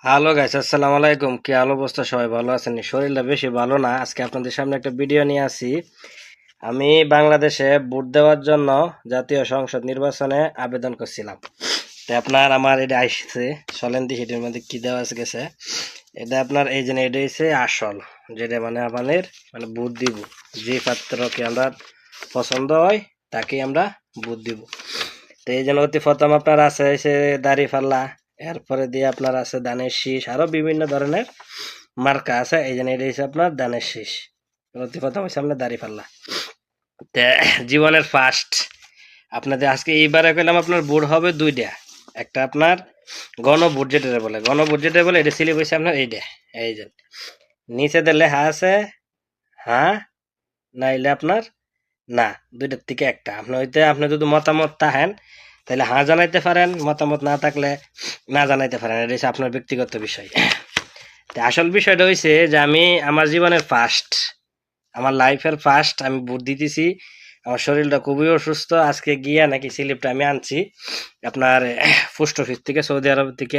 Hello guys, আসসালামু আলাইকুম। কি হাল অবস্থা? সবাই ভালো আছেন? শরীরটা বেশি ভালো না। আজকে আপনাদের সামনে একটা ভিডিও নিয়ে আসি। আমি বাংলাদেশে ভোট দেওয়ার জন্য জাতীয় সংসদ নির্বাচনে আবেদন করছিলাম। তো আপনার আমার এটা আসছে, চলেন দেখি এটার মধ্যে কি দেওয়া গেছে। এটা আপনার এই যে এটা হচ্ছে আসল, যেটা মানে আমাদের মানে ভোট দিব, যে পাত্রকে আমরা পছন্দ হয় তাকে আমরা ভোট দিব। তো এই জন্য অতি প্রথম আপনার আছে এসে দাঁড়িপাল্লা, এরপরে দিয়ে আপনার আছে ধানের শীষ, আরো বিভিন্ন ধরনের মার্কা আছে। এই জন্য এটা হচ্ছে আপনার ধানের শীষ। অতি প্রথম হচ্ছে আপনার দাঁড়িপাল্লা। তে জীবনের ফার্স্ট আপনাদের আজকে এইবারে কইলাম আপনার ভোট হবে দুইটা। একটা আপনার গণভোট যেটা বলে, গণভোট যেটা বলে এটা সিলেব হয়েছে আপনার এইটা। এই যে নিচে দিয়ে লেখা আছে হ্যাঁ, নাইলে আপনার না, দুইটার থেকে একটা। আপনি হইতে আপনি যদি মতামত থাকেন তাহলে হ্যাঁ জানাইতে পারেন, মতামত না থাকলে না জানাইতে পারেন। এটা হচ্ছে আপনার ব্যক্তিগত বিষয়। তো আসল বিষয়টা হয়েছে যে আমি আমার জীবনের ফার্স্ট, আমার লাইফের ফার্স্ট আমি ভোট দিতেছি। আমার শরীরটা খুবই অসুস্থ। আজকে গিয়া নাকি স্লিপটা আমি আনছি আপনার পোস্ট অফিস থেকে, সৌদি আরব থেকে।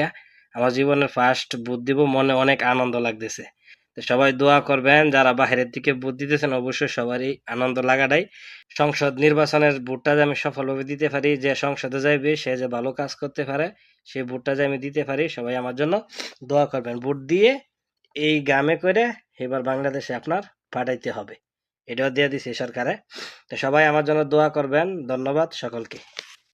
আমার জীবনের ফার্স্ট ভোট দিব, মনে অনেক আনন্দ লাগতেছে। তো সবাই দোয়া করবেন, যারা বাইরের দিকে ভোট দিতেছেন অবশ্যই সবারই আনন্দ লাগাটাই। সংসদ নির্বাচনের ভোটটা যে আমি সফলভাবে দিতে পারি, যে সংসদে যাইবে সে যে ভালো কাজ করতে পারে, সেই ভোটটা যে আমি দিতে পারি, সবাই আমার জন্য দোয়া করবেন। ভোট দিয়ে এই গ্রামে করে এবার বাংলাদেশে আপনার পাঠাইতে হবে, এটাও দিয়ে দিছে সরকারে। তো সবাই আমার জন্য দোয়া করবেন। ধন্যবাদ সকলকে।